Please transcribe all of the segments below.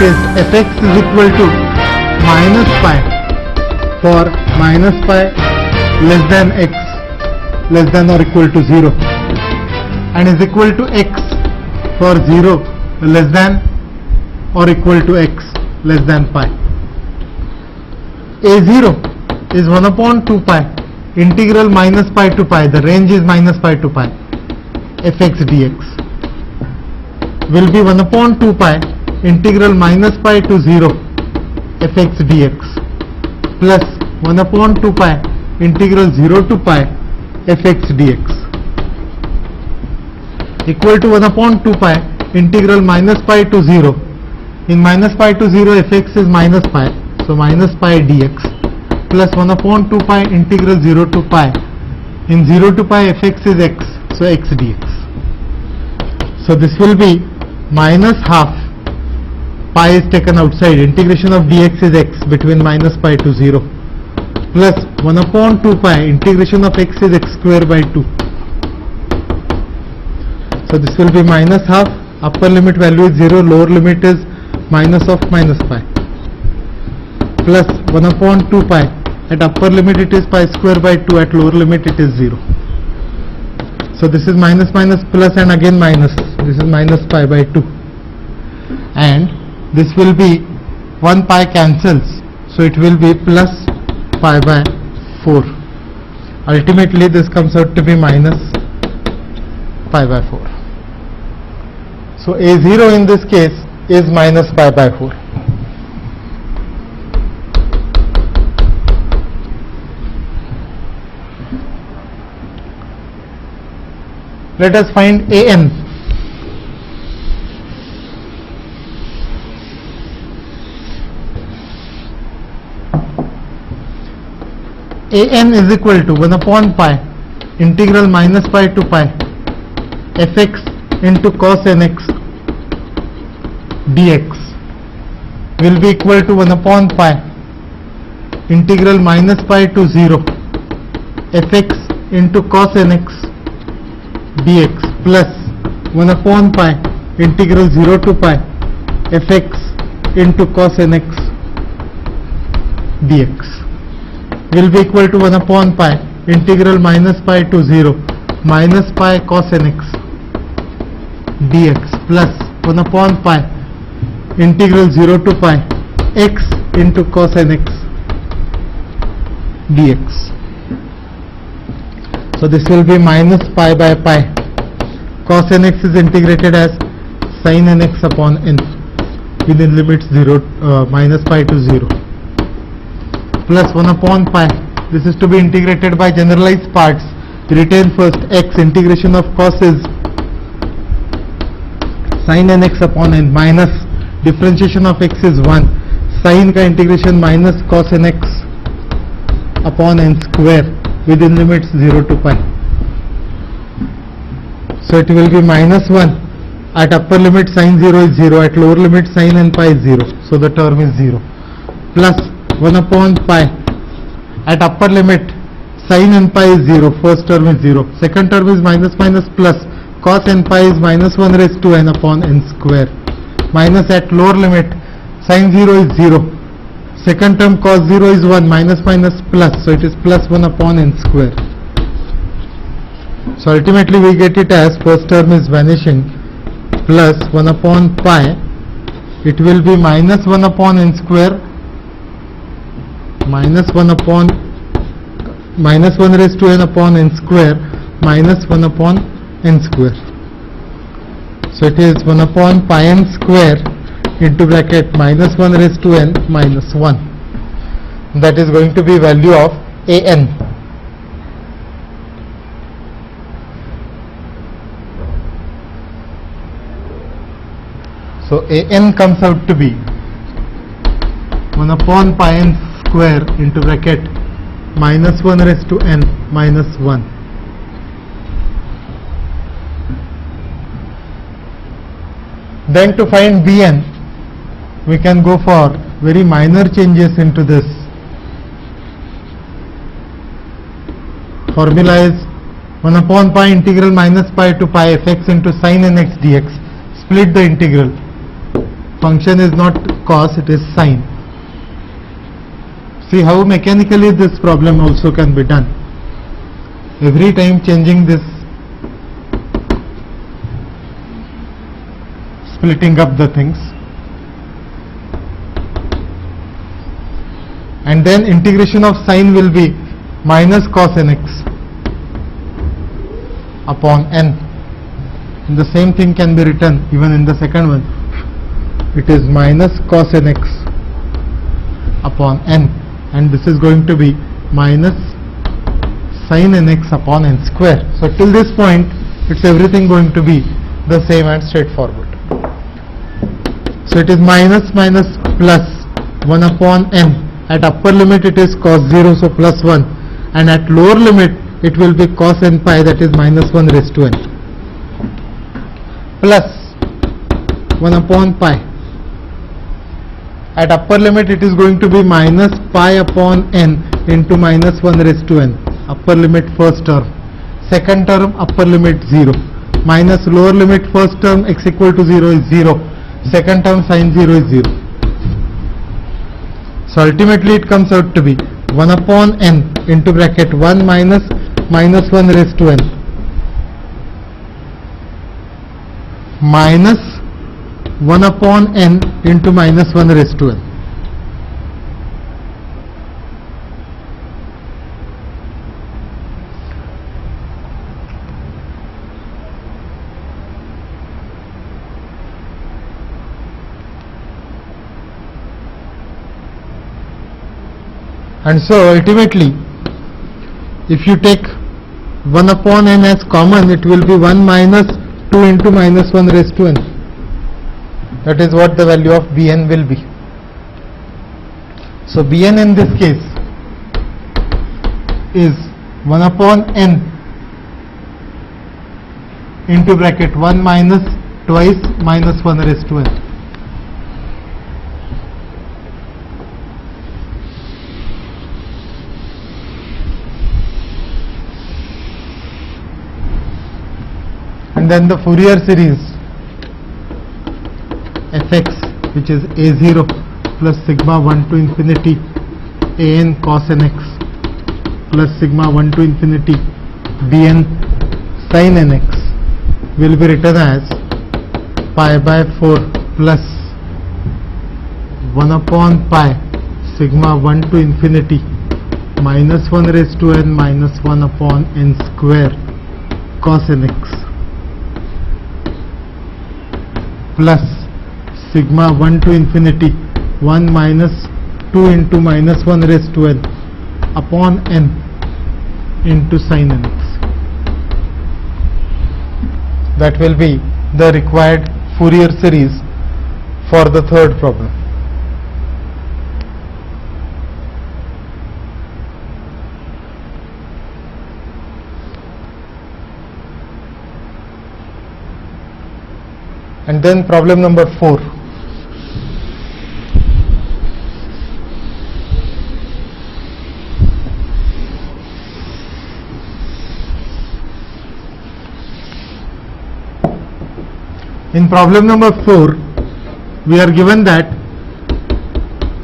case fx is equal to minus pi for minus pi less than x less than or equal to 0, and is equal to x for 0 less than or equal to x less than pi. A0 is 1 upon 2 pi integral minus pi to pi, the range is minus pi to pi, fx dx will be 1 upon 2 pi integral minus pi to 0 fx dx plus 1 upon 2 pi integral 0 to pi fx dx equal to 1 upon 2 pi integral minus pi to 0. In minus pi to 0 fx is minus pi, so minus pi dx plus 1 upon 2 pi integral 0 to pi. In 0 to pi fx is x, so x dx. So this will be minus half, pi is taken outside, integration of dx is x between minus pi to 0, plus 1 upon 2 pi integration of x is x square by 2. So this will be minus half, upper limit value is 0, lower limit is minus of minus pi, plus 1 upon 2 pi, at upper limit it is pi square by 2, at lower limit it is 0. So this is minus minus plus and again minus, this is minus pi by 2, and this will be 1 pi cancels, so it will be plus pi by 4. Ultimately this comes out to be minus pi by 4. So A0 in this case is minus pi by 4. Let us find AN. AN is equal to 1 upon pi integral minus pi to pi fx into cos nx dx will be equal to 1 upon pi integral minus pi to 0 fx into cos nx dx plus 1 upon pi integral 0 to pi fx into cos nx dx will be equal to 1 upon pi integral minus pi to 0 minus pi cos nx dx plus 1 upon pi integral 0 to pi x into cos nx dx. So this will be minus pi by pi. Cos nx is integrated as sin nx upon n within limits 0 minus pi to 0 plus 1 upon pi. This is to be integrated by generalized parts. Retain first x, integration of cos is sin nx upon n minus differentiation of x is 1, sin का integration minus cos nx upon n square within limits 0 to pi. So it will be minus 1, at upper limit sin 0 is 0, at lower limit sin n pi is 0, so the term is 0, plus 1 upon pi, at upper limit sin n pi is 0, first term is 0, second term is minus minus plus cos n pi is minus 1 raised to n upon n square, minus at lower limit sin 0 is 0, second term cos 0 is 1, minus minus plus, so it is plus 1 upon n square. So ultimately we get it as first term is vanishing, plus 1 upon pi, it will be minus 1 upon n square minus 1 upon minus 1 raised to n upon n square minus 1 upon n square. So it is 1 upon pi n square into bracket minus 1 raised to n minus 1. That is going to be value of an. So an comes out to be 1 upon pi n square into bracket minus 1 raised to n minus 1. Then to find Bn, we can go for very minor changes into this. Formula is 1 upon pi integral minus pi to pi fx into sin nx dx. Split the integral. function is not cos, it is sine. See how mechanically this problem also can be done. Every time changing this, splitting up the things, and then integration of sine will be minus cos nx upon n. And the same thing can be written even in the second one. It is minus cos nx upon n, and this is going to be minus sin nx upon n square. So till this point it's everything going to be the same and straightforward. So it is minus minus plus 1 upon n. At upper limit it is cos 0, so plus 1, and at lower limit it will be cos n pi, that is minus 1 raised to n, plus 1 upon pi. At upper limit it is going to be minus pi upon n into minus 1 raised to n. Upper limit first term, second term upper limit 0, minus lower limit first term x equal to 0 is 0, second term sin 0 is 0. So ultimately it comes out to be 1 upon n into bracket 1 minus minus 1 raised to n minus 1 upon n into minus 1 raised to n. And so ultimately, if you take 1 upon n as common, it will be 1 minus 2 into minus 1 raised to n. That is what the value of Bn will be. So Bn in this case is 1 upon n into bracket 1 minus twice minus 1 raised to n. And then the Fourier series fx, which is a0 plus sigma 1 to infinity an cos nx plus sigma 1 to infinity bn sin nx, will be written as pi by 4 plus 1 upon pi sigma 1 to infinity minus 1 raised to n minus 1 upon n square cos nx plus sigma 1 to infinity 1 minus 2 into minus 1 raised to n upon n into sin nx. That will be the required Fourier series for the third problem. And then problem number 4. In problem number 4, we are given that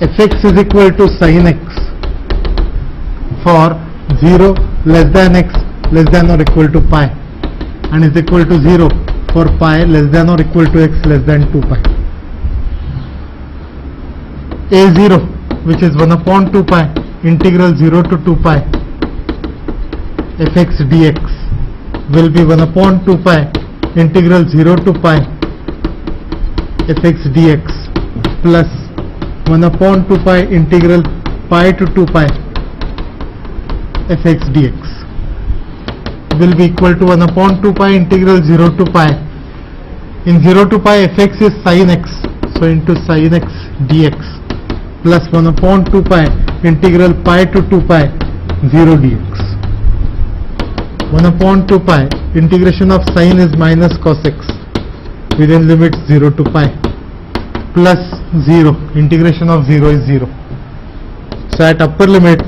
fx is equal to sin x for 0 less than x less than or equal to pi, and is equal to 0 for pi less than or equal to x less than 2 pi. a0, which is 1 upon 2 pi integral 0 to 2 pi fx dx, will be 1 upon 2 pi integral 0 to pi fx dx plus 1 upon 2 pi integral pi to 2 pi fx dx will be equal to 1 upon 2 pi integral 0 to pi. In 0 to pi fx is sin x, so into sin x dx plus 1 upon 2 pi integral pi to 2 pi 0 dx. 1 upon 2 pi integration of sin is minus cos x within limits 0 to pi plus 0, integration of 0 is 0. So at upper limit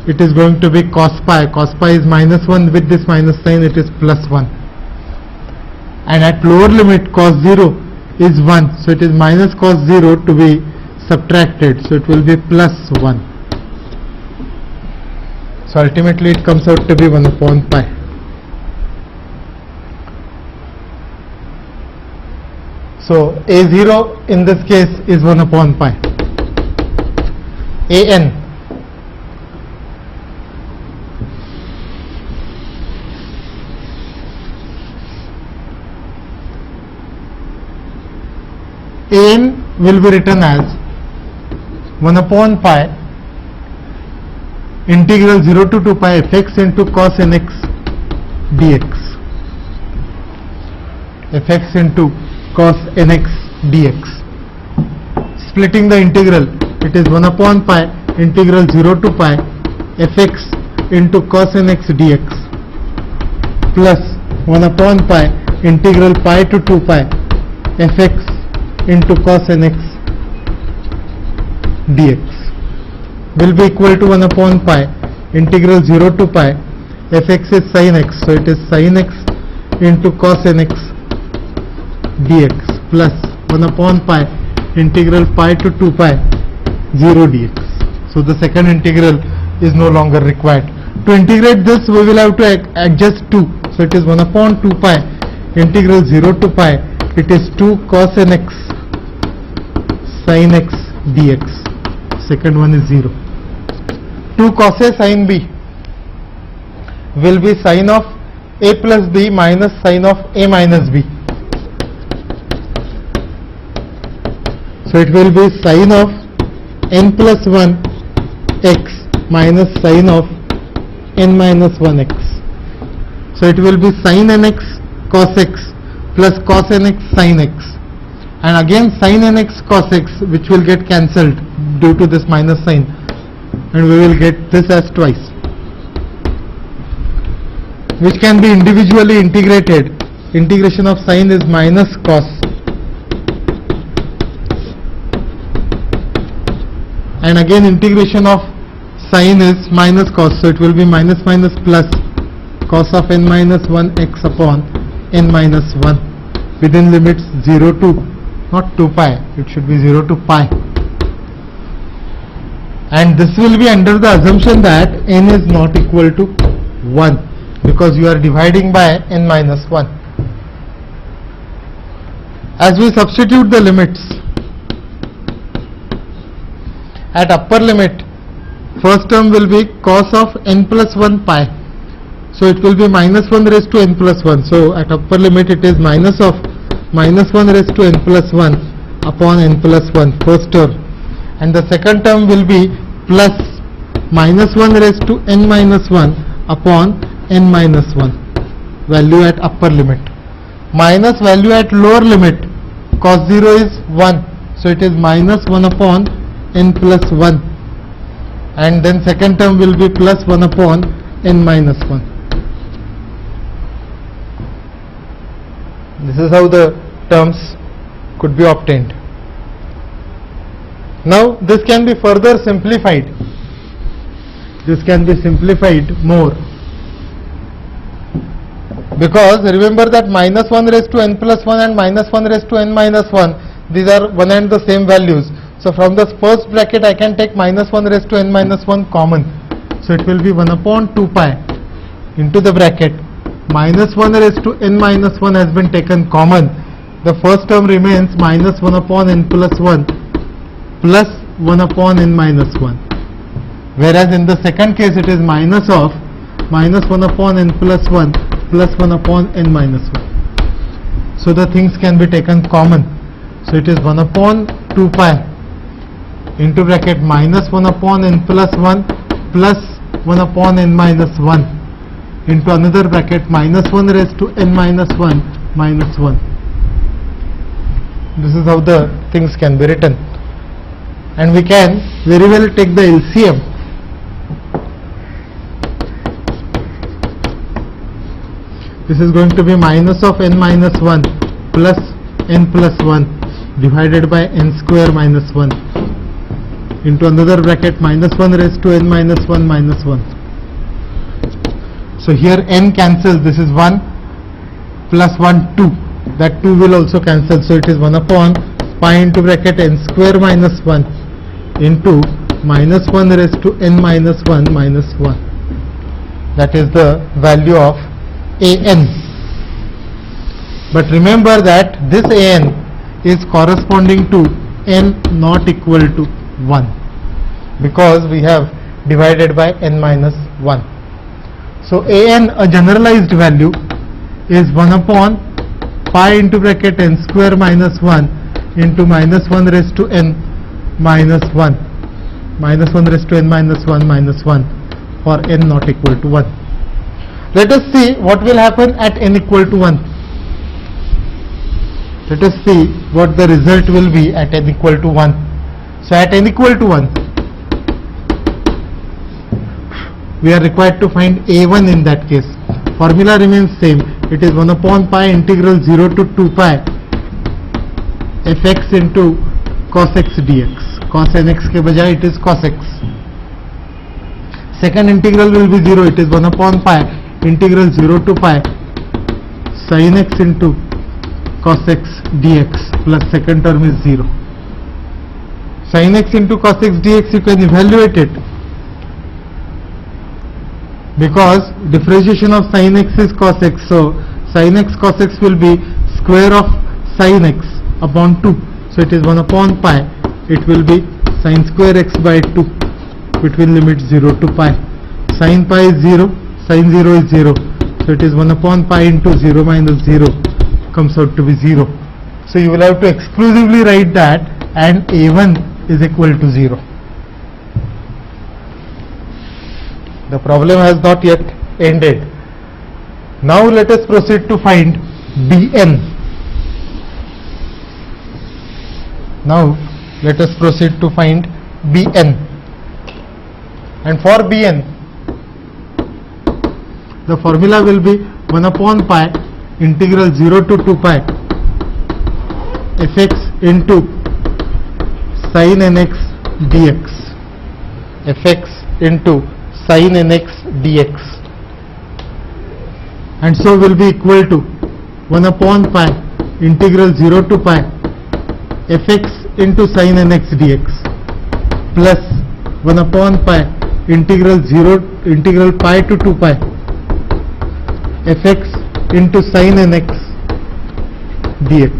it is going to be cos pi is minus 1, with this minus sign it is plus 1, and at lower limit cos 0 is 1, so it is minus cos 0 to be subtracted, so it will be plus 1. So ultimately it comes out to be 1 upon pi. So A0 in this case is 1 upon pi. An will be written as 1 upon pi integral 0 to 2 pi fx into cos nx dx. Fx into cos nx dx. Splitting the integral, it is 1 upon pi integral 0 to pi fx into cos nx dx plus 1 upon pi integral pi to 2 pi fx into cos nx dx will be equal to 1 upon pi integral 0 to pi fx is sin x, so it is sin x into cos nx dx plus 1 upon pi integral pi to 2 pi 0 dx. So the second integral is no longer required. To integrate this we will have to adjust 2, so it is 1 upon 2 pi integral 0 to pi, it is 2 cos nx sin x dx. Second one is 0. 2 cos A sin B will be sin of A plus B minus sin of A minus B. So it will be sin of n plus 1 x minus sin of n minus 1 x. So it will be sin nx cos x plus cos nx sin x, and again sin nx cos x, which will get cancelled due to this minus sign, and we will get this as twice, which can be individually integrated. Integration of sin is minus cos, and again integration of sin is minus cos, so it will be minus minus plus cos of n minus 1 x upon n minus 1 within limits 0 to, not 2 pi, it should be 0 to pi, and this will be under the assumption that n is not equal to 1, because you are dividing by n minus 1. As we substitute the limits, at upper limit, first term will be cos of n plus 1 pi, so it will be minus 1 raised to n plus 1, so at upper limit it is minus of minus 1 raised to n plus 1 upon n plus 1, first term, and the second term will be plus minus 1 raised to n minus 1 upon n minus 1, value at upper limit, minus value at lower limit, cos 0 is 1, so it is minus 1 upon n plus 1, and then second term will be plus 1 upon n minus 1. This is how the terms could be obtained. Now this can be further simplified. This can be simplified more, because remember that minus 1 raised to n plus 1 and minus 1 raised to n minus 1, these are one and the same values. So from the first bracket I can take minus 1 raised to n minus 1 common. So it will be 1 upon 2 pi into the bracket. Minus 1 raised to n minus 1 has been taken common. The first term remains minus 1 upon n plus 1 plus 1 upon n minus 1. Whereas in the second case it is minus of minus 1 upon n plus 1 plus 1 upon n minus 1. So the things can be taken common. So it is 1 upon 2 pi into bracket minus 1 upon n plus 1 plus 1 upon n minus 1 into another bracket minus 1 raised to n minus 1 minus 1. This is how the things can be written, and we can very well take the LCM. This is going to be minus of n minus 1 plus n plus 1 divided by n square minus 1 into another bracket minus 1 raised to n minus 1 minus 1. So here n cancels, this is 1 plus 1 2, that 2 will also cancel, so it is 1 upon pi into bracket n square minus 1 into minus 1 raised to n minus 1 minus 1. That is the value of an. But remember that this an is corresponding to n not equal to 1, because we have divided by n minus 1. So an, a generalized value, is 1 upon pi into bracket n square minus 1 into minus 1 raised to n minus 1, minus 1 raised to n minus 1 minus 1 for n not equal to 1. Let us see what will happen at n equal to 1. Let us see what the result will be at n equal to 1. So at n equal to 1, we are required to find a1 in that case. Formula remains same. It is 1 upon pi integral 0 to 2 pi fx into cos x dx. Cos nx के बजाय it is cos x. Second integral will be 0. It is 1 upon pi integral 0 to pi sin x into cos x dx plus second term is 0. Sin x into cos x dx, you can evaluate it, because differentiation of sin x is cos x, so sin x cos x will be square of sin x upon 2. So it is 1 upon pi, it will be sin square x by 2 between limit 0 to pi. Sin pi is 0, sin 0 is 0, so it is 1 upon pi into 0 minus 0 comes out to be 0. So you will have to exclusively write that, and a1 is equal to 0. The problem has not yet ended. Now let us proceed to find bn. Now let us proceed to find bn. And for bn, the formula will be 1 upon pi integral 0 to 2 pi fx into sin nx dx. Fx into sin nx dx, and so will be equal to 1 upon pi integral 0 to pi fx into sin nx dx plus 1 upon pi integral pi to 2 pi fx into sin nx dx.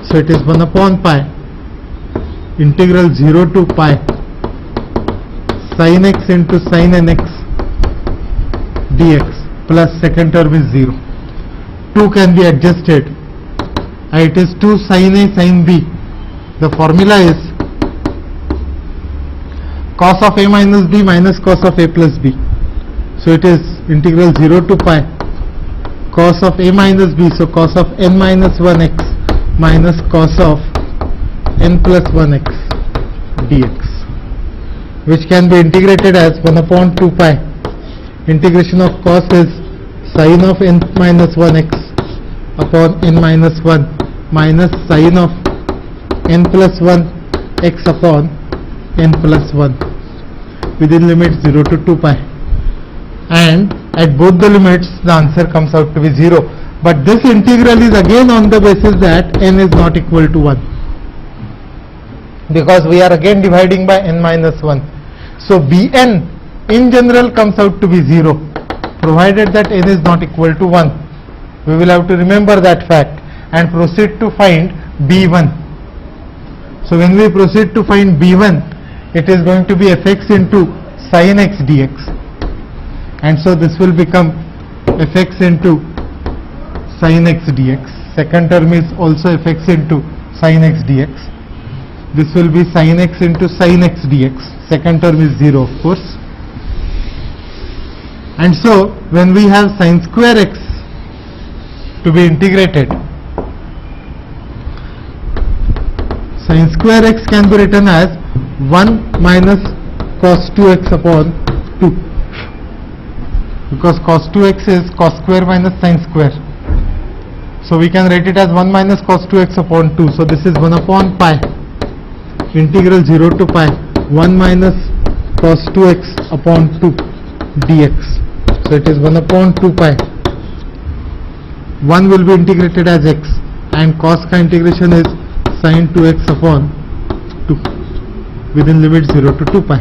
So it is 1 upon pi integral 0 to pi sin x into sin nx dx plus second term is 0. 2 can be adjusted, and it is 2 sin a sin b. The formula is cos of a minus b minus cos of a plus b. So it is integral 0 to pi cos of a minus b, so cos of n minus 1x minus cos of n plus 1x dx, which can be integrated as 1 upon 2 pi. Integration of cos is sin of n minus 1x upon n minus 1 minus sin of n plus 1 x upon n plus 1 within limit 0 to 2 pi. And at both the limits the answer comes out to be 0. But this integral is again on the basis that n is not equal to 1, because we are again dividing by n minus 1. So bn in general comes out to be 0, provided that n is not equal to 1. We will have to remember that fact and proceed to find b1. So when we proceed to find b1, it is going to be fx into sin x dx, and so this will become fx into sin x dx. Second term is also fx into sin x dx. This will be sin x into sin x dx. Second term is 0, of course. And so when we have sin square x to be integrated, sin square x can be written as 1 minus cos 2x upon 2, because cos 2x is cos square minus sin square. So we can write it as 1 minus cos 2x upon 2. So this is 1 upon pi integral 0 to pi 1 minus cos 2x upon 2 dx. So it is 1 upon 2 pi 1 will be integrated as x, and cos ka integration is sin 2x upon 2 within limit 0 to 2 pi.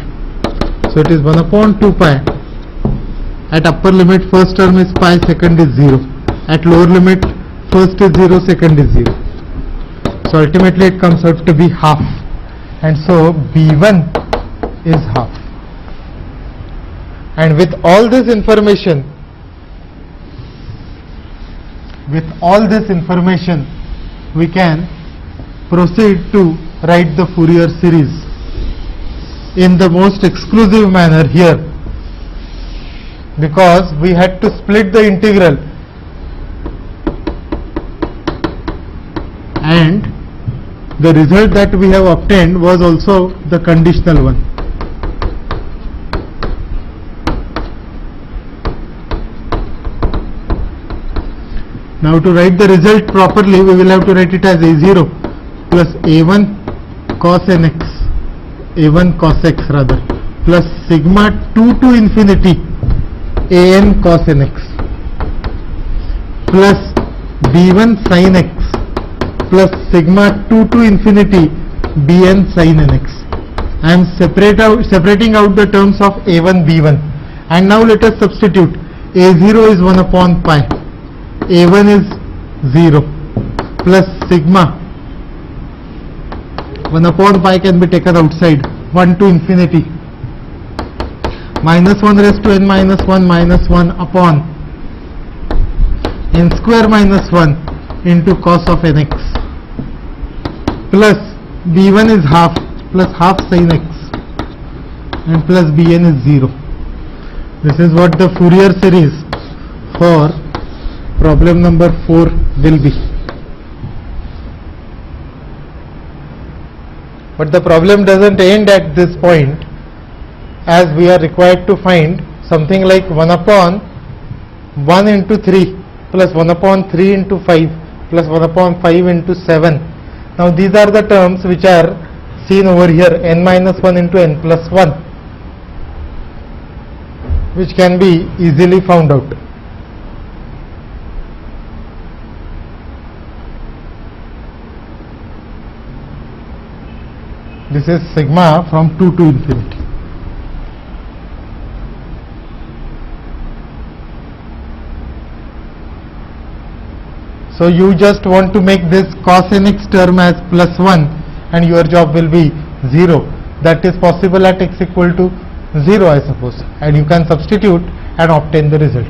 So it is 1 upon 2 pi. At upper limit first term is pi, second is 0. At lower limit first is 0, second is 0. So ultimately it comes out to be half, and so B1 is half. And with all this information, we can proceed to write the Fourier series in the most exclusive manner here, because we had to split the integral, and the result that we have obtained was also the conditional one. Now to write the result properly, we will have to write it as a0 plus a1 cos nx, a1 cos x rather, plus sigma 2 to infinity an cos nx, plus b1 sin x, plus sigma 2 to infinity bn sin nx. I am separating out the terms of a1, b1, and now let us substitute. a0 is 1 upon pi, a1 is 0, plus sigma 1 upon pi can be taken outside, 1 to infinity, minus 1 raised to n minus 1 upon n square minus 1 into cos of nx, plus b1 is half, plus half sin x, and plus bn is 0. This is what the Fourier series for problem number 4 will be. But the problem doesn't end at this point, as we are required to find something like 1 upon 1 into 3 plus 1 upon 3 into 5 plus 1 upon 5 into 7. Now these are the terms which are seen over here, n minus 1 into n plus 1, which can be easily found out. This is sigma from 2 to infinity. So you just want to make this cos nx term as plus 1, and your job will be 0. That is possible at x equal to 0, I suppose, and you can substitute and obtain the result.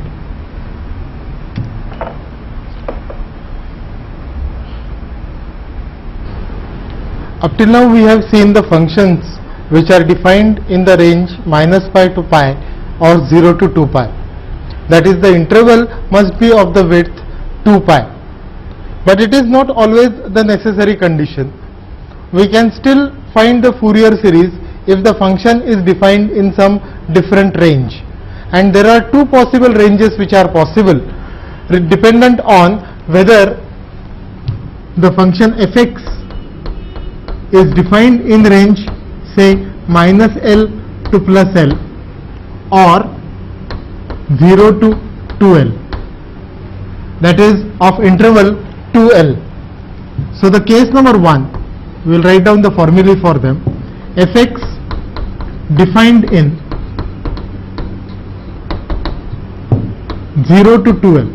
Up till now we have seen the functions which are defined in the range minus pi to pi or 0 to 2 pi. That is, the interval must be of the width 2 pi. But it is not always the necessary condition. We can still find the Fourier series if the function is defined in some different range. And there are two possible ranges which are possible, dependent on whether the function fx is defined in range, say, minus L to plus L or 0 to 2L, that is of interval 2L. So the case number 1, we will write down the formulae for them. Fx defined in 0 to 2L,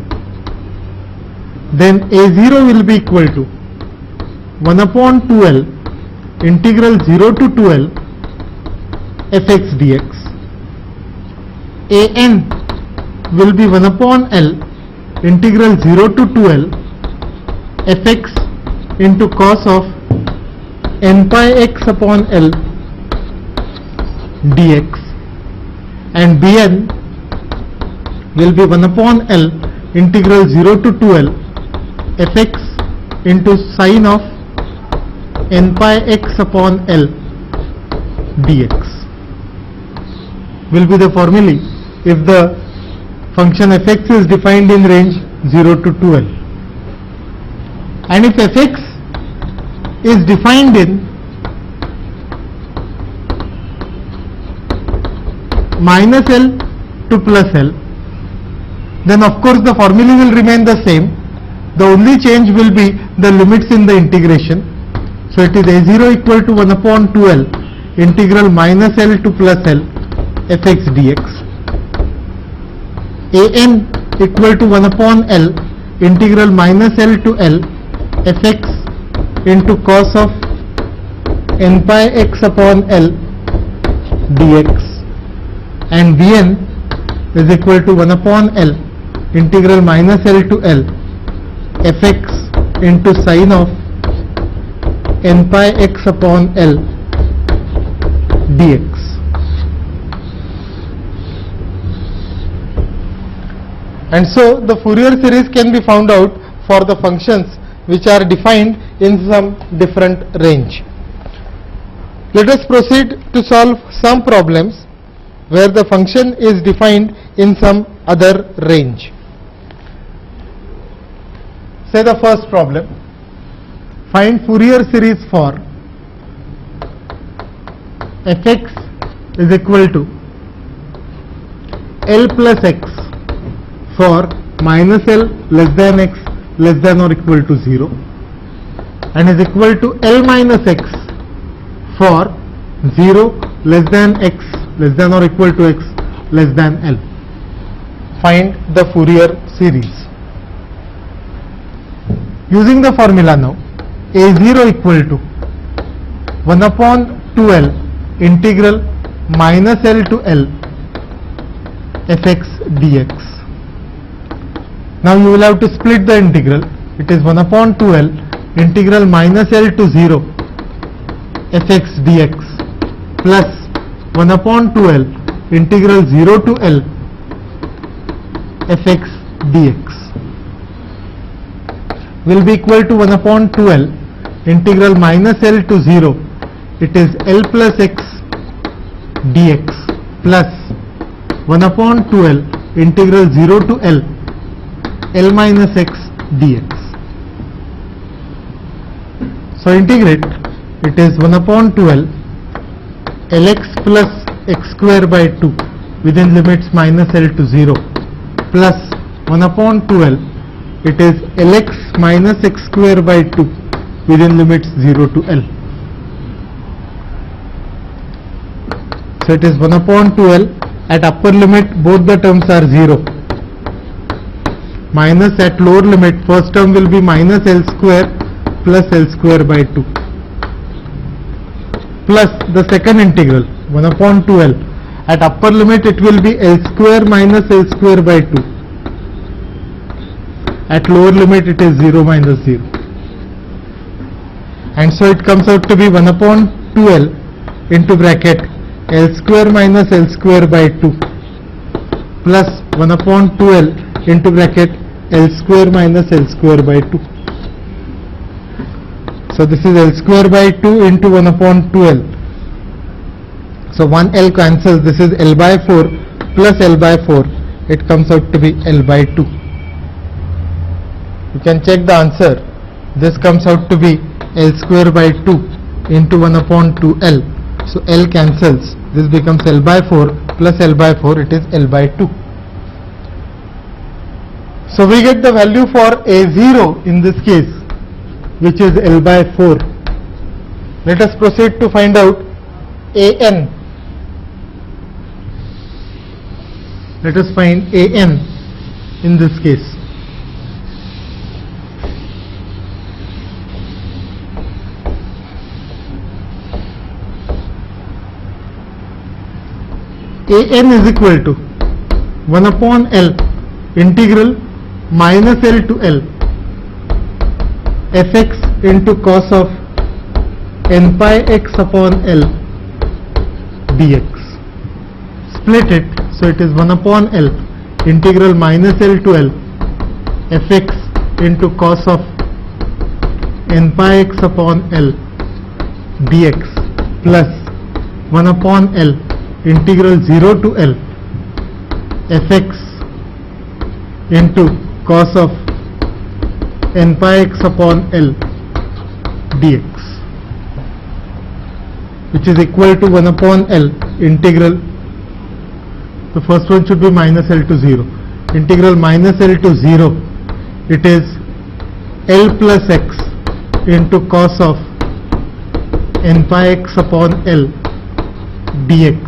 then a0 will be equal to 1 upon 2L integral 0 to 2L fx dx. An will be 1 upon L integral 0 to 2L fx into cos of n pi x upon L dx, and Bn will be 1 upon L integral 0 to 2L fx into sine of n pi x upon L dx will be the formulae if the function fx is defined in range 0 to 2L. And if fx is defined in minus L to plus L, then of course the formulae will remain the same, The only change will be the limits in the integration. So it is a0 equal to 1 upon 2L integral minus L to plus L fx dx. An equal to 1 upon L integral minus L to L fx into cos of n pi x upon L dx, and Bn is equal to 1 upon L integral minus L to L fx into sine of n pi x upon L dx. And so the Fourier series can be found out for the functions which are defined in some different range. Let us proceed to solve some problems where the function is defined in some other range. Say the first problem. Find Fourier series for fx is equal to L plus x for minus L less than x less than or equal to 0, and is equal to L minus x for 0 less than x less than or equal to x less than L. Find the Fourier series. Using the formula now, a0 equal to 1 upon 2L integral minus L to L fx dx. Now you will have to split the integral. It is 1 upon 2L integral minus L to 0 fx dx plus 1 upon 2L integral 0 to L fx dx will be equal to 1 upon 2L integral minus L to 0, it is L plus x dx plus 1 upon 2L integral 0 to L minus x dx. So integrate, it is 1 upon 2L Lx plus x square by 2 within limits minus L to 0 plus 1 upon 2L, it is Lx minus x square by 2 within limits 0 to L. So it is 1 upon 2L, at upper limit both the terms are 0, minus at lower limit first term will be minus L square plus L square by 2, plus the second integral 1 upon 2L, at upper limit it will be L square minus L square by 2, at lower limit it is 0 minus 0, and so it comes out to be 1 upon 2L into bracket L square minus L square by 2 plus 1 upon 2L into bracket L square minus L square by 2. So this is L square by 2 into 1 upon 2L. So 1 L cancels, this is L by 4 plus L by 4, it comes out to be L by 2. You can check the answer. This comes out to be L square by 2 into 1 upon 2L. So L cancels, this becomes L by 4 plus L by 4, it is L by 2. So we get the value for A0 in this case, which is L by 4. Let us proceed to find out An. Let us find An in this case. An is equal to 1 upon L integral minus L to L fx into cos of n pi x upon L dx. Split it, so it is 1 upon L integral minus L to L fx into cos of n pi x upon L dx plus 1 upon L integral 0 to L fx into cos of n pi x upon L dx, which is equal to 1 upon L integral, the first one should be minus L to 0, integral minus L to 0, it is L plus x into cos of n pi x upon L dx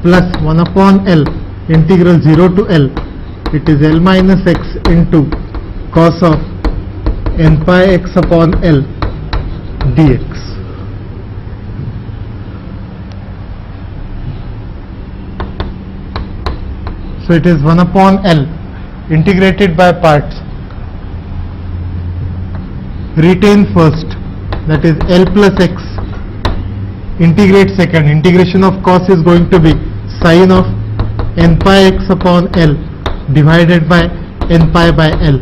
plus 1 upon L integral 0 to L, it is L minus x into cos of n pi x upon L dx. So it is 1 upon L integrated by parts. Retain first, that is L plus x, integrate second. Integration of cos is going to be sine of n pi x upon L divided by n pi by L.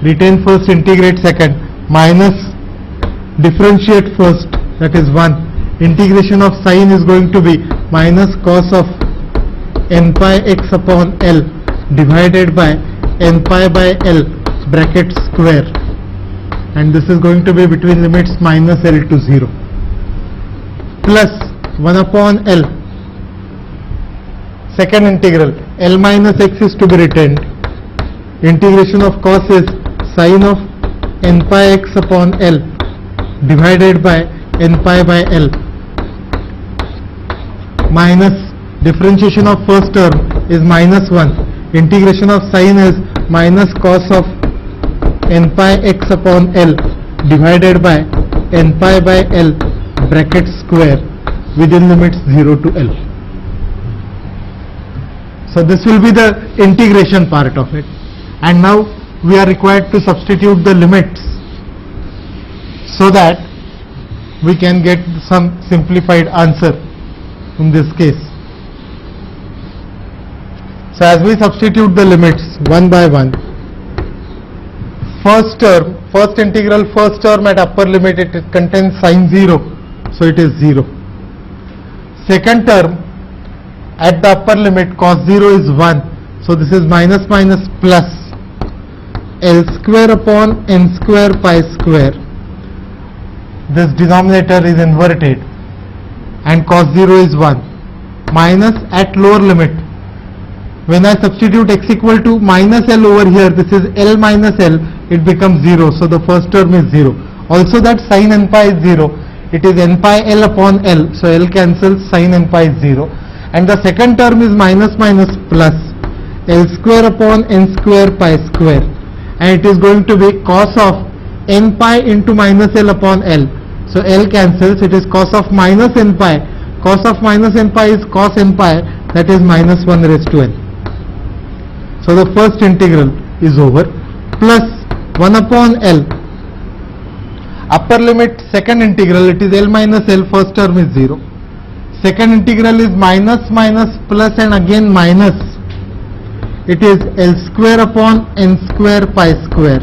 Retain first, integrate second, minus differentiate first, that is 1. Integration of sine is going to be minus cos of n pi x upon L divided by n pi by L bracket square, and this is going to be between limits minus L to 0, plus 1 upon L, second integral, L minus x is to be retained. Integration of cos is sine of n pi x upon L divided by n pi by L, minus differentiation of first term is minus 1. Integration of sine is minus cos of n pi x upon L divided by n pi by L bracket square within limits 0 to L. So this will be the integration part of it, and now we are required to substitute the limits so that we can get some simplified answer in this case. So as we substitute the limits one by one, first term, first integral, first term at upper limit, it contains sine 0, so it is 0. Second term at the upper limit, cos 0 is 1, so this is minus minus plus L square upon n square pi square. This denominator is inverted and cos 0 is 1, minus at lower limit. When I substitute x equal to minus L over here, this is L minus L, it becomes 0, so the first term is 0. Also that sin n pi is 0, it is n pi L upon L, so L cancels, sin n pi is 0. And the second term is minus minus plus L square upon n square pi square, and it is going to be cos of n pi into minus L upon L, so L cancels, it is cos of minus n pi, cos of minus n pi is cos n pi, that is minus 1 raised to n. So the first integral is over, plus 1 upon L, upper limit second integral, it is L minus L, first term is 0. Second integral is minus minus plus and again minus, it is L square upon n square pi square.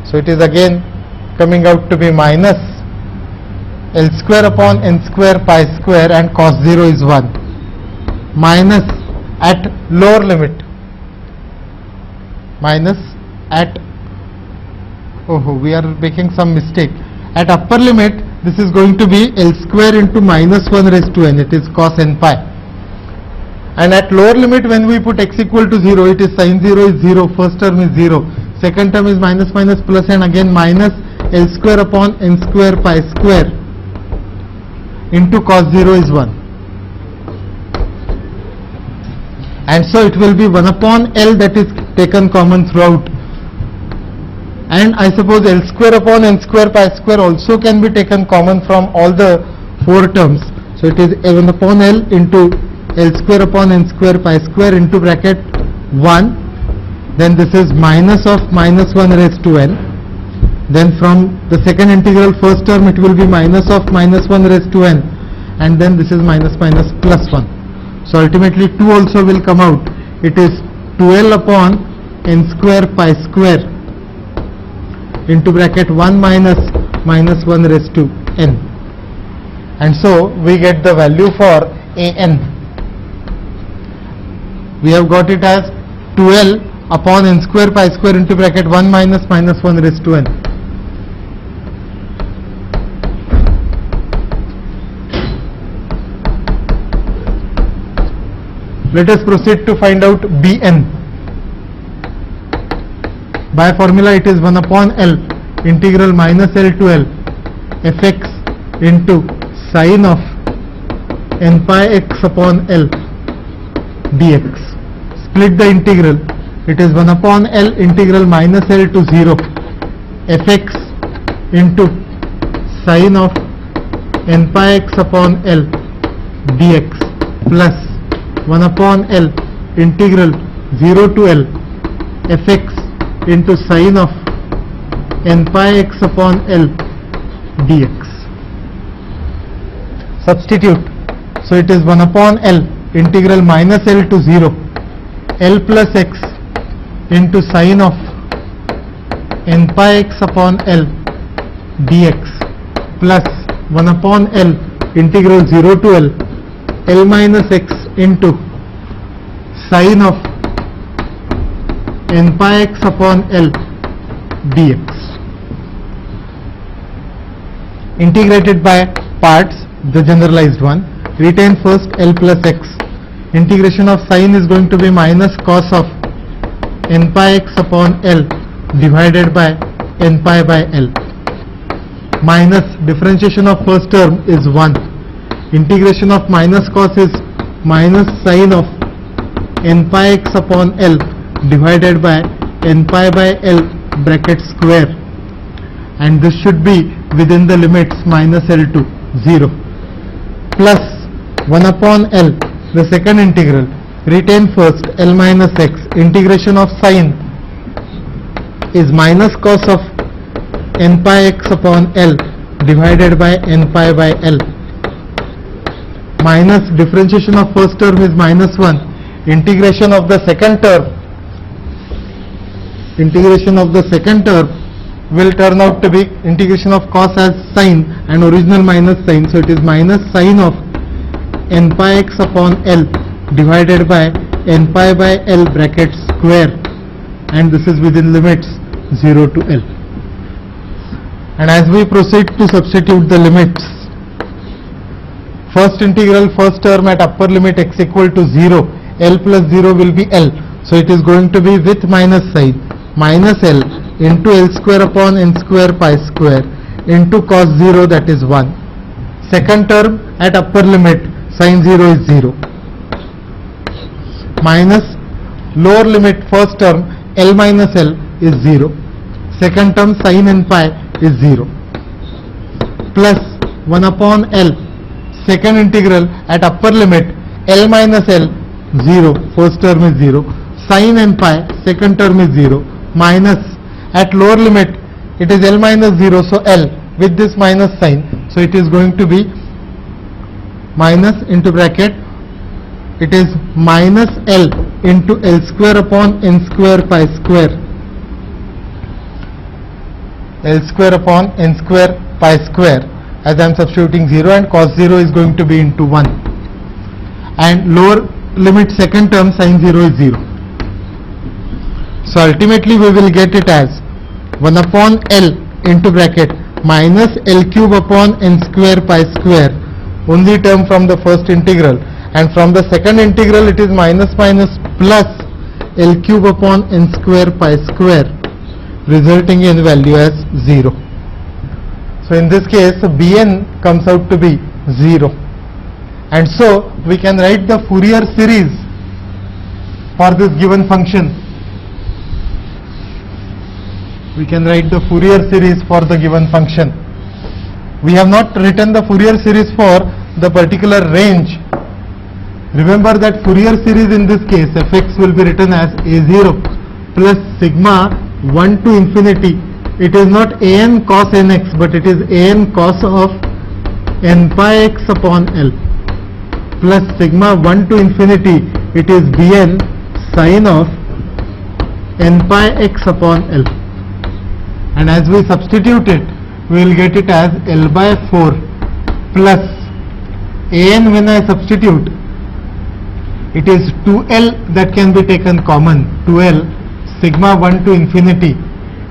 So it is again coming out to be minus L square upon n square pi square, and cos 0 is 1, minus at lower limit, minus at, we are making some mistake, at upper limit this is going to be L square into minus 1 raised to n, it is cos n pi, and at lower limit when we put x equal to 0, it is sin 0 is 0, first term is 0, second term is minus minus plus and again minus L square upon n square pi square into cos 0 is 1. And so it will be 1 upon L, that is taken common throughout, and I suppose L square upon n square pi square also can be taken common from all the four terms. So it is 1 upon L into L square upon n square pi square into bracket 1, then this is minus of minus 1 raised to n, then from the second integral first term it will be minus of minus 1 raised to n, and then this is minus minus plus 1. So ultimately 2 also will come out, it is 2L upon n square pi square into bracket 1 minus minus 1 raised to n, and so we get the value for an. We have got it as 2L upon n square pi square into bracket 1 minus minus 1 raised to n. Let us proceed to find out Bn. By formula it is 1 upon L integral minus L to L fx into sine of n pi x upon L dx. Split the integral. It is 1 upon L integral minus L to 0 fx into sine of n pi x upon L dx plus 1 upon L integral 0 to L fx into sine of n pi x upon L dx. Substitute. So it is 1 upon L integral minus L to 0 L plus x into sine of n pi x upon L dx plus 1 upon L integral 0 to L L minus x into sine of n pi x upon L dx. Integrated by parts, the generalized one. Retain first L plus x. Integration of sine is going to be minus cos of n pi x upon L divided by n pi by L. Minus differentiation of first term is 1. Integration of minus cos is minus sine of n pi x upon L divided by n pi by L bracket square, and this should be within the limits minus L to 0, plus 1 upon L, the second integral. Retain first L minus x. Integration of sine is minus cos of n pi x upon L divided by n pi by L, minus differentiation of first term is minus 1. Integration of the second term will turn out to be integration of cos as sine and original minus sine, so it is minus sine of n pi x upon L divided by n pi by L bracket square, and this is within limits 0 to L. And as we proceed to substitute the limits, first integral, first term at upper limit x equal to 0, L plus 0 will be L, so it is going to be with minus sign, minus L into L square upon n square pi square into cos 0, that is 1. Second term at upper limit, sin 0 is 0, minus lower limit first term L minus L is 0, second term sin n pi is 0, plus 1 upon L, second integral at upper limit L minus L 0, first term is 0, sin n pi, second term is 0, minus at lower limit it is L minus 0, so L with this minus sign, so it is going to be minus into bracket, it is minus L into L square upon n square pi square, L square upon n square pi square, as I am substituting 0, and cos 0 is going to be into 1, and lower limit second term sin 0 is 0. So ultimately we will get it as 1 upon L into bracket minus L cube upon n square pi square, only term from the first integral, and from the second integral it is minus minus plus L cube upon n square pi square, resulting in value as 0. So in this case Bn comes out to be 0, and so we can write the Fourier series for this given function. We can write the Fourier series for the given function. We have not written the Fourier series for the particular range. Remember that Fourier series in this case, fx will be written as a0 plus sigma 1 to infinity. It is not an cos nx, but it is an cos of n pi x upon L plus sigma 1 to infinity, it is bn sin of n pi x upon L. And as we substitute it, we will get it as L by 4 plus an, when I substitute, it is 2L that can be taken common, 2L sigma 1 to infinity,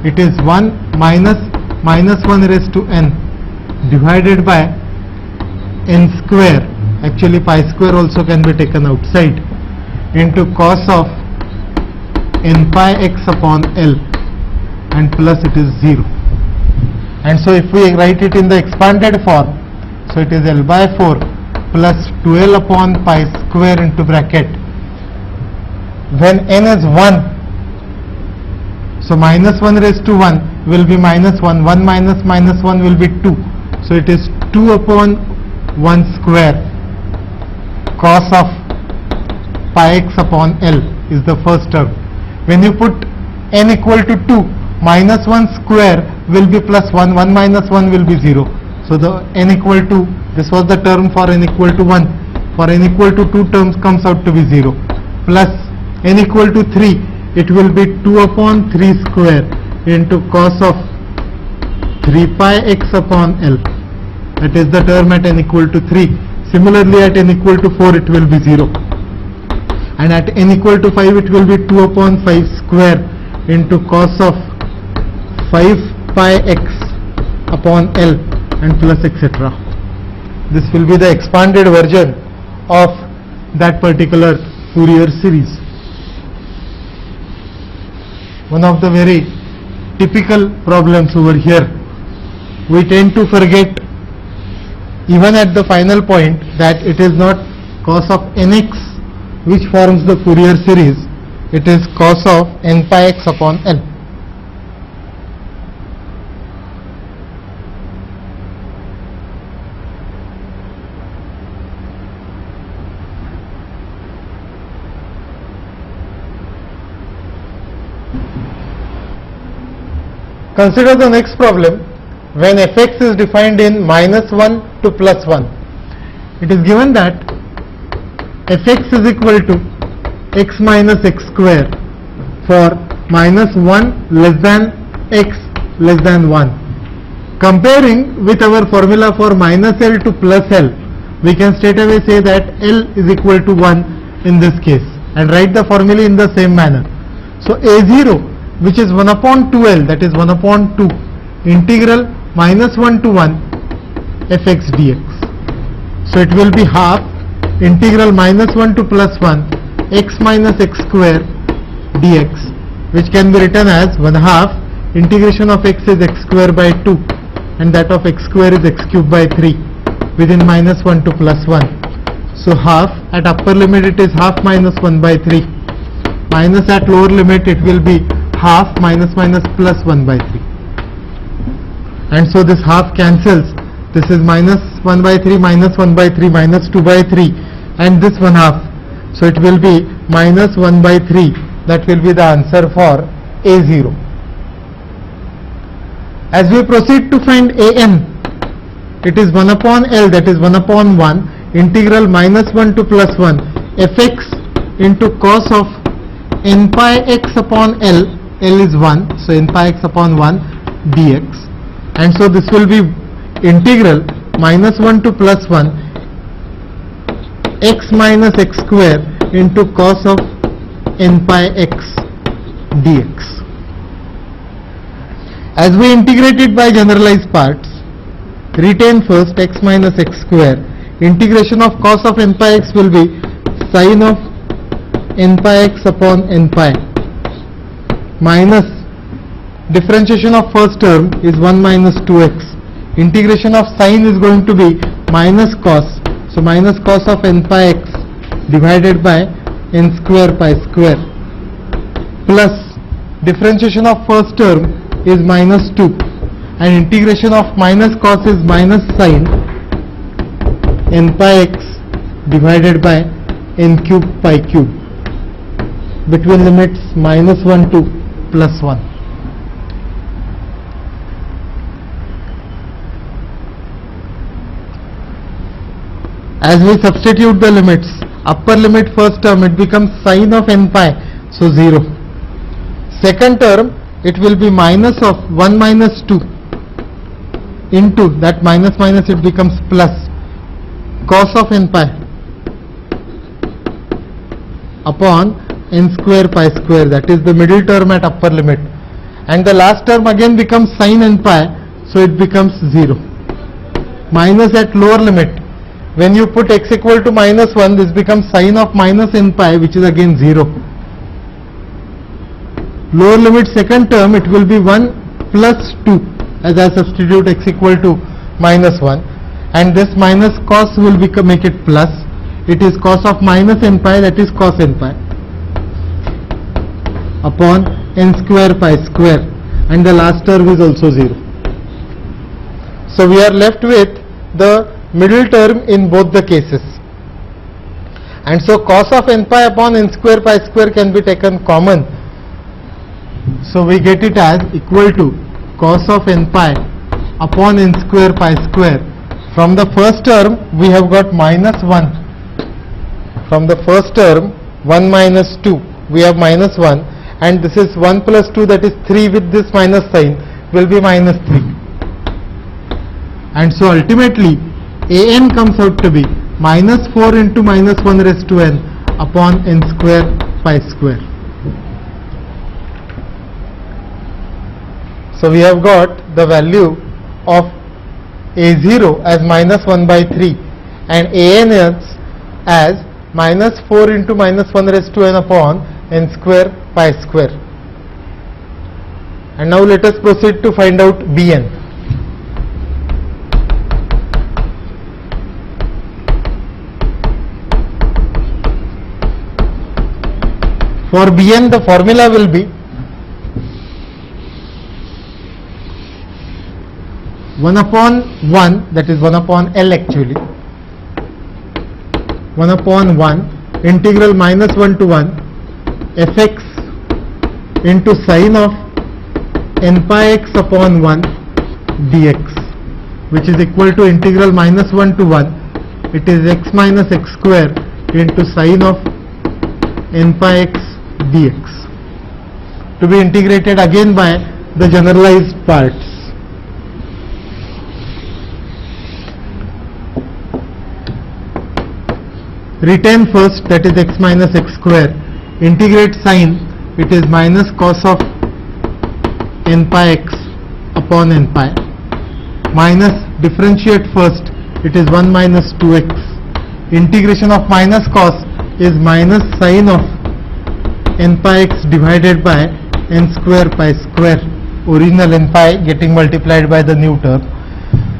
it is 1 minus 1 raised to n divided by n square, actually pi square also can be taken outside, into cos of n pi x upon L and plus it is 0. And so if we write it in the expanded form, so it is L by 4 plus 12 upon pi square into bracket. When n is 1, so minus 1 raised to 1 will be minus 1, 1 minus minus 1 will be 2. So it is 2 upon 1 square cos of pi x upon L is the first term. When you put n equal to 2, minus 1 square will be plus 1, 1 minus 1 will be 0. So the n equal to, this was the term for n equal to 1, for n equal to 2 terms comes out to be 0, plus n equal to 3, it will be 2 upon 3 square into cos of 3 pi x upon L. That is the term at n equal to 3. Similarly at n equal to 4 it will be 0. And at n equal to 5 it will be 2 upon 5 square into cos of 5 pi x upon L and plus etc. This will be the expanded version of that particular Fourier series. One of the very typical problems over here. We tend to forget even at the final point that it is not cos of nx which forms the Fourier series, it is cos of n pi x upon L. Consider the next problem when fx is defined in minus 1 to plus 1. It is given that fx is equal to x minus x square for minus 1 less than x less than 1. Comparing with our formula for minus L to plus L, we can straight away say that L is equal to 1 in this case and write the formula in the same manner. So A0, which is 1 upon 2L, that is 1 upon 2 integral minus 1 to 1 fx dx. So it will be half integral minus 1 to plus 1 x minus x square dx, which can be written as 1 half integration of x is x square by 2 and that of x square is x cube by 3 within minus 1 to plus 1. So half at upper limit it is half minus 1 by 3, minus at lower limit it will be half minus minus plus 1 by 3. And so this half cancels. This is minus 1 by 3 minus 1 by 3 minus 2 by 3 and this 1 half. So it will be minus 1 by 3. That will be the answer for A0. As we proceed to find AN, it is 1 upon L, that is 1 upon 1 integral minus 1 to plus 1 fx into cos of n pi x upon L. L is 1, so n pi x upon 1 dx, and so this will be integral minus 1 to plus 1 x minus x square into cos of n pi x dx. As we integrate it by generalized parts, retain first x minus x square. Integration of cos of n pi x will be sin of n pi x upon n pi minus differentiation of first term is 1 minus 2x. Integration of sin is going to be minus cos, so minus cos of n pi x divided by n square pi square plus differentiation of first term is minus 2 and integration of minus cos is minus sin n pi x divided by n cube pi cube between limits minus 1 to plus 1. As we substitute the limits, upper limit first term it becomes sin of n pi, so 0. Second term it will be minus of 1 minus 2 into that minus minus it becomes plus cos of n pi upon n square pi square, that is the middle term at upper limit, and the last term again becomes sin n pi, so it becomes 0. Minus at lower limit, when you put x equal to minus 1, this becomes sin of minus n pi, which is again 0. lower limit second term, it will be 1 plus 2, as I substitute x equal to minus 1, and this minus cos will make it plus. It is cos of minus n pi, that is cos n pi, upon n square pi square, and the last term is also 0. So we are left with the middle term in both the cases, and so cos of n pi upon n square pi square can be taken common. So we get it as equal to cos of n pi upon n square pi square. From the first term we have got minus 1. From the first term 1 minus 2 we have minus 1, and this is 1 plus 2, that is 3 with this minus sign, will be minus 3. And so ultimately an comes out to be minus 4 into minus 1 raised to n upon n square pi square. So we have got the value of a0 as minus 1 by 3 and an as minus 4 into minus 1 raised to n upon n square pi square. And now let us proceed to find out bn. For bn the formula will be 1 upon 1, that is 1 upon L actually, 1 upon 1 integral minus 1 to 1 fx into sine of n pi x upon 1 dx, which is equal to integral minus 1 to 1, it is x minus x square into sine of n pi x dx, to be integrated again by the generalized parts. Retain first, that is x minus x square, integrate sine, it is minus cos of n pi x upon n pi, minus differentiate first, it is 1 minus 2x, integration of minus cos is minus sine of n pi x divided by n square pi square, original n pi getting multiplied by the new term,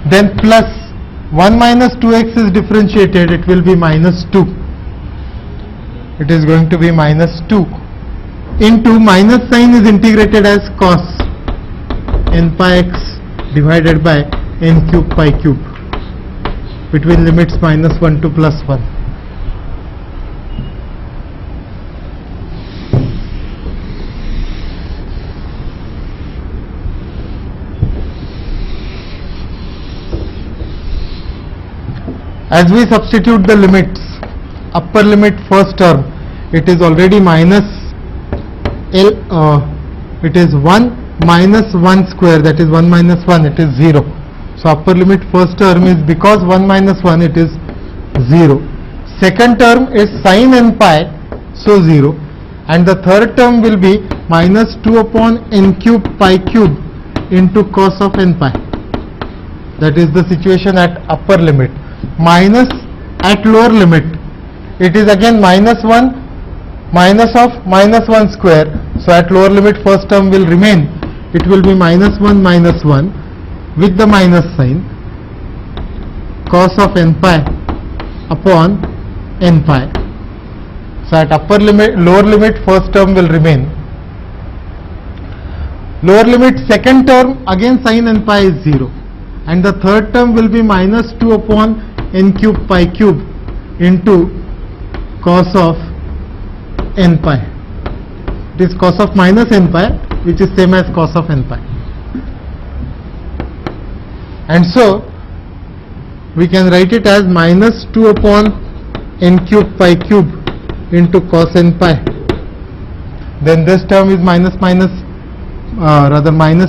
then plus 1 minus 2x is differentiated, it will be minus 2. It is going to be minus 2 into minus sign is integrated as cos n pi x divided by n cube pi cube between limits minus 1 to plus 1. As we substitute the limits, upper limit first term, it is already minus L, it is 1 minus 1 square, that is 1 minus 1, it is 0. So upper limit first term is, because 1 minus 1 it is 0. Second term is sin n pi, so 0. And the third term will be minus 2 upon n cube pi cube into cos of n pi. That is the situation at upper limit. Minus at lower limit, it is again minus 1 minus of minus 1 square, so at lower limit first term will remain, it will be minus 1 minus 1 with the minus sign, cos of n pi upon n pi. So at upper limit, lower limit first term will remain, lower limit second term again sin n pi is 0, and the third term will be minus 2 upon n cube pi cube into cos of n pi. It is cos of minus n pi, which is same as cos of n pi. And so we can write it as minus 2 upon n cube pi cube into cos n pi. Then this term is minus minus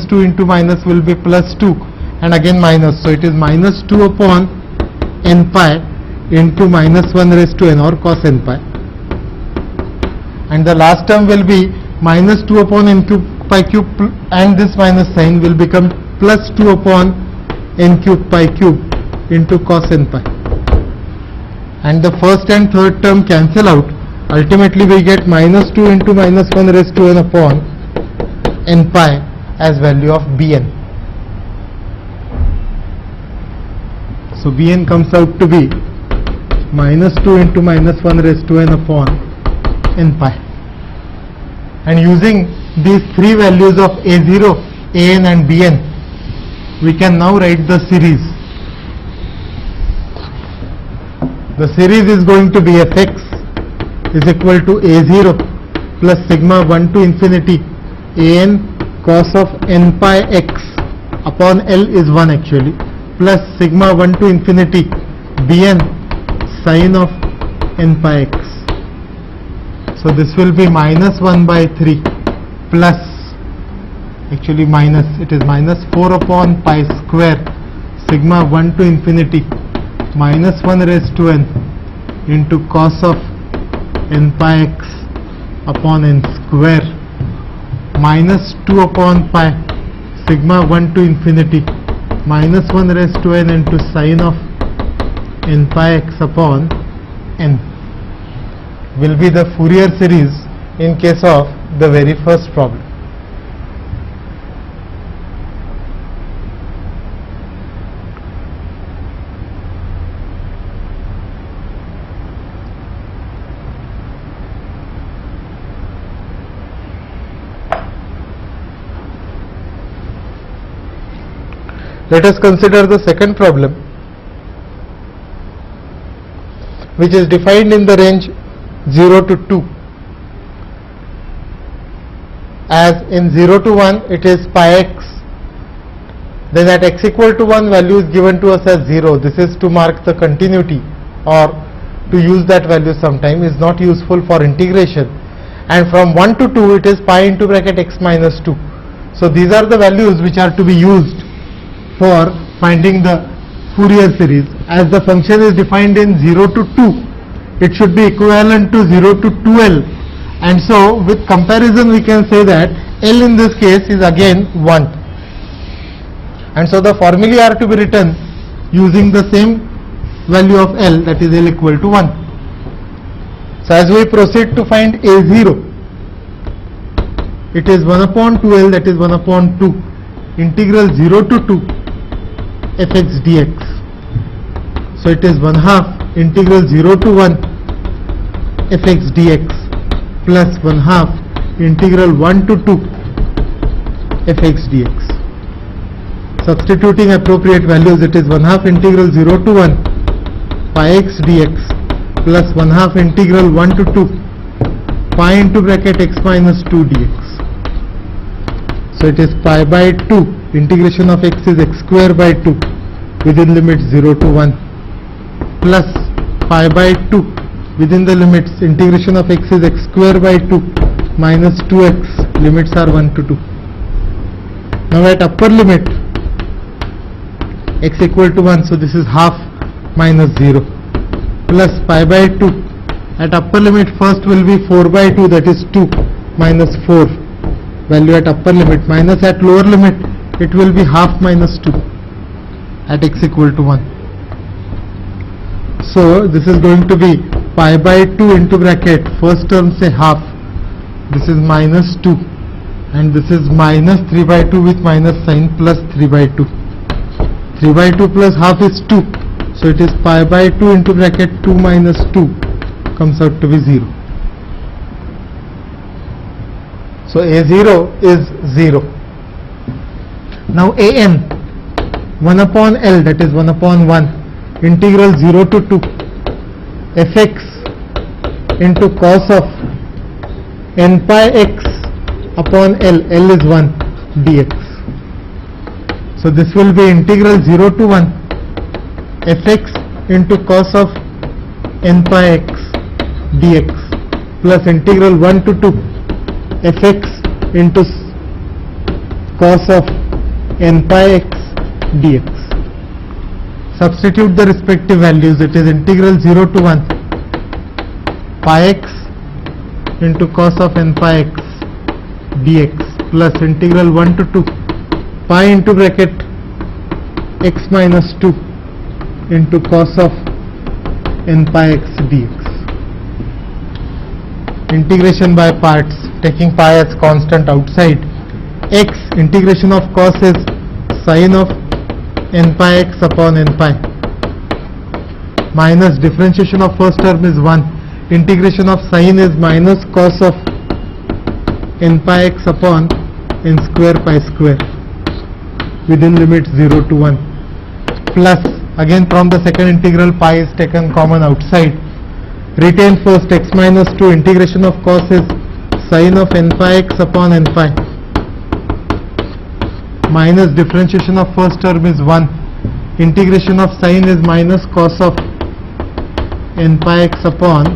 2 into minus will be plus 2, and again minus, so it is minus 2 upon n pi into minus 1 raised to n, or cos n pi, and the last term will be minus 2 upon n cube pi cube, and this minus sign will become plus 2 upon n cube pi cube into cos n pi, and the first and third term cancel out. Ultimately we get minus 2 into minus 1 raised to n upon n pi as value of Bn. So Bn comes out to be minus 2 into minus 1 raised to n upon n pi. And using these three values of A0, An and Bn, we can now write the series. The series is going to be Fx is equal to A0 plus sigma 1 to infinity An cos of n pi x upon L is 1 actually, plus sigma 1 to infinity Bn sin of n pi x. So this will be minus 1 by 3 plus, actually minus, it is minus 4 upon pi square sigma 1 to infinity minus 1 raised to n into cos of n pi x upon n square minus 2 upon pi sigma 1 to infinity minus 1 raised to n into sin of n pi x upon n will be the Fourier series in case of the very first problem. Let us consider the second problem, which is defined in the range 0 to 2. As in 0 to 1 it is pi x, then at x equal to 1 value is given to us as 0. This is to mark the continuity, or to use that value sometime is not useful for integration. And from 1 to 2 it is pi into bracket x minus 2. So these are the values which are to be used for finding the Fourier series. As the function is defined in 0 to 2, it should be equivalent to 0 to 2L, and so with comparison we can say that L in this case is again 1, and so the formulae are to be written using the same value of L, that is L equal to 1. So as we proceed to find A0, it is 1 upon 2L, that is 1 upon 2 integral 0 to 2 fx dx. So it is 1/2 integral 0 to 1 fx dx plus 1/2 integral 1 to 2 fx dx. Substituting appropriate values, it is 1/2 integral 0 to 1 pi x dx plus 1/2 integral 1 to 2 pi into bracket x minus 2 dx. So it is pi by 2 integration of x is x square by 2 within limits 0 to 1 plus pi by 2 within the limits integration of x is x square by 2 minus 2x, limits are 1 to 2. Now at upper limit x equal to 1, so this is half minus 0 plus pi by 2. At upper limit first will be 4 by 2, that is 2 minus 4 value at upper limit, minus at lower limit it will be half minus 2 at x equal to 1. So this is going to be pi by 2 into bracket, first term say half, this is minus 2, and this is minus 3 by 2 with minus sign plus 3 by 2. 3 by 2 plus half is 2, so it is pi by 2 into bracket 2 minus 2 comes out to be 0. So A0 is 0. Now An 1 upon L, that is 1 upon 1 integral 0 to 2 fx into cos of n pi x upon L, L is 1 dx. So this will be integral 0 to 1 fx into cos of n pi x dx plus integral 1 to 2 fx into cos of n pi x dx. Substitute the respective values, it is integral 0 to 1 pi x into cos of n pi x dx plus integral 1 to 2 pi into bracket x minus 2 into cos of n pi x dx. Integration by parts, taking pi as constant outside, x, integration of cos is sin of n pi x upon n pi, minus differentiation of first term is 1, integration of sin is minus cos of n pi x upon n square pi square within limits 0 to 1, plus again from the second integral pi is taken common outside, retain first x minus 2, integration of cos is sin of n pi x upon n pi, minus differentiation of first term is 1, integration of sin is minus cos of n pi x upon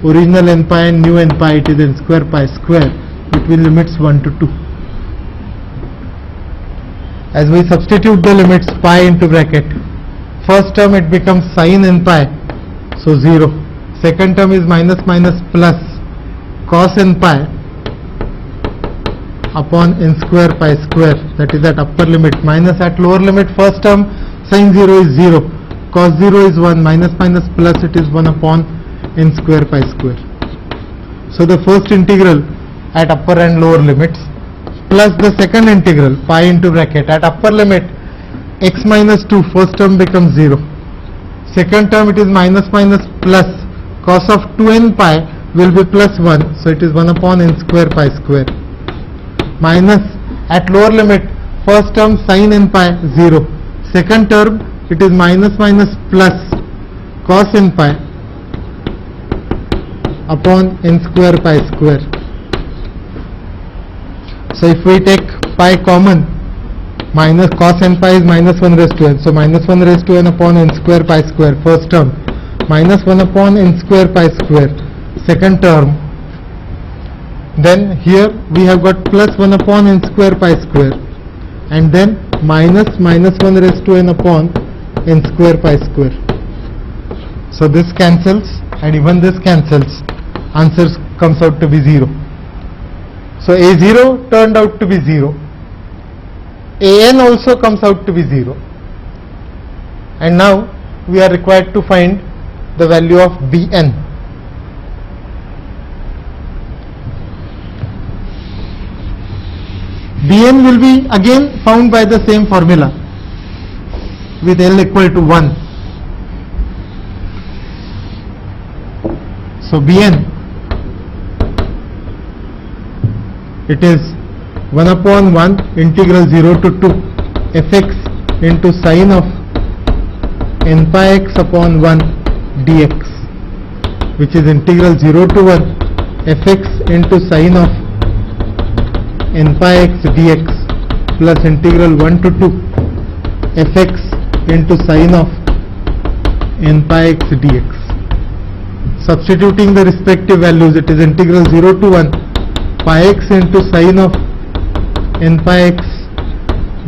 original n pi and new n pi, it is n square pi square between limits 1 to 2. As we substitute the limits pi into bracket, first term it becomes sin n pi, so 0, second term is minus minus plus cos n pi upon n square pi square, that is at upper limit, minus at lower limit first term sin 0 is 0, cos 0 is 1, minus minus plus it is 1 upon n square pi square. So the first integral at upper and lower limits plus the second integral pi into bracket, at upper limit x minus 2 first term becomes 0, second term it is minus minus plus cos of 2n pi will be plus 1, so it is 1 upon n square pi square, minus at lower limit first term sin n pi 0, second term it is minus minus plus cos n pi upon n square pi square. So if we take pi common, minus cos n pi is minus 1 raised to n, so minus 1 raised to n upon n square pi square first term, minus 1 upon n square pi square second term, then here we have got plus 1 upon n square pi square, and then minus 1 raised to n upon n square pi square. So this cancels and even this cancels, answer comes out to be 0. So A0 turned out to be 0, AN also comes out to be 0, and now we are required to find the value of Bn. Bn will be again found by the same formula with L equal to 1. So Bn, it is 1 upon 1 integral 0 to 2 fx into sin of n pi x upon 1 dx, which is integral 0 to 1 fx into sin of n pi x dx plus integral 1 to 2 fx into sin of n pi x dx. Substituting the respective values, it is integral 0 to 1 pi x into sin of n pi x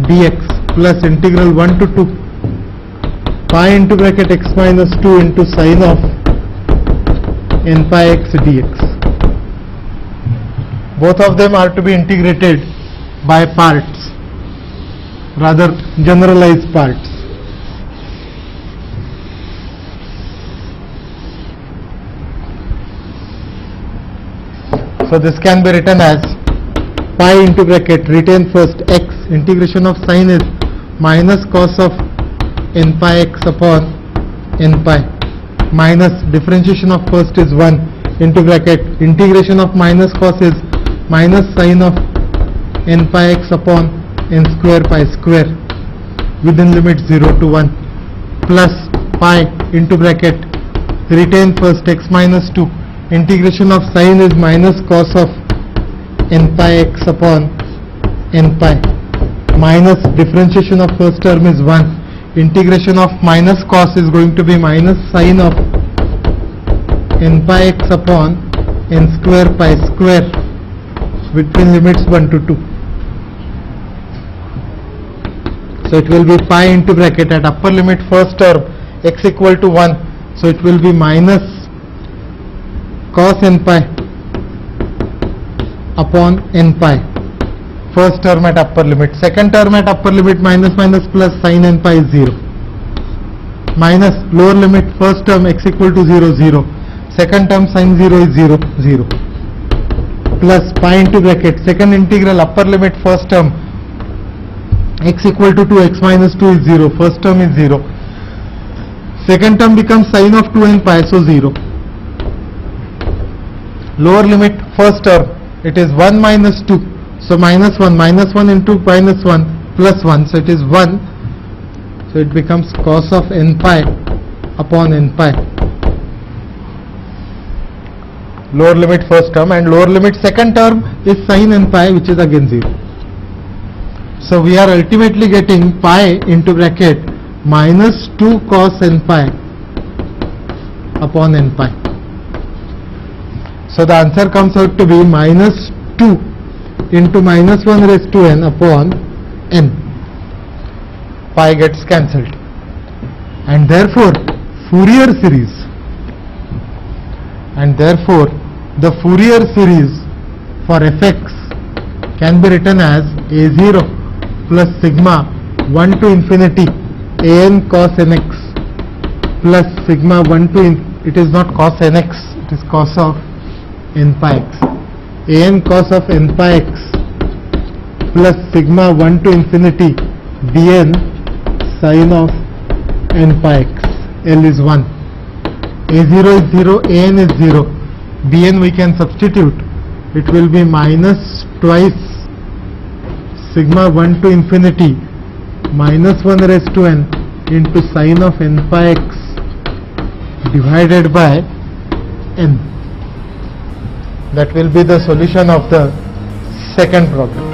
dx plus integral 1 to 2 pi into bracket x minus 2 into sin of n pi x dx. Both of them are to be integrated by parts, rather generalized parts. So this can be written as pi into bracket, retain first x, integration of sin is minus cos of n pi x upon n pi, minus differentiation of first is 1 into bracket, integration of minus cos is minus sin of n pi x upon n square pi square within limit 0 to 1 plus pi into bracket, retain first x minus 2, integration of sin is minus cos of n pi x upon n pi, minus differentiation of first term is 1, integration of minus cos is going to be minus sin of n pi x upon n square pi square between limits 1 to 2. So it will be pi into bracket, at upper limit first term x equal to 1, so it will be minus cos n pi upon n pi, first term at upper limit, second term at upper limit minus minus plus sin n pi is 0, minus lower limit first term x equal to 0 0, second term sin 0 is 0 0. plus pi into bracket second integral upper limit first term x equal to 2, x minus 2 is 0, first term is 0, second term becomes sine of 2n pi, so 0. Lower limit first term, it is 1 minus 2, so minus 1 into minus 1 plus 1, so it is 1, so it becomes cos of n pi upon n pi. Lower limit first term, and lower limit second term is sin n pi, which is again 0. So we are ultimately getting pi into bracket minus 2 cos n pi upon n pi. So the answer comes out to be minus 2 into minus 1 raised to n upon n. Pi gets cancelled, and therefore Fourier series, the Fourier series for fx can be written as a0 plus sigma 1 to infinity an cos nx plus sigma 1 to it is not cos nx, it is cos of n pi x, an cos of n pi x plus sigma 1 to infinity bn sin of n pi x. L is 1, a0 is 0, an is 0, bn we can substitute, it will be minus twice sigma 1 to infinity minus 1 raised to n into sin of n pi x divided by n. That will be the solution of the second problem.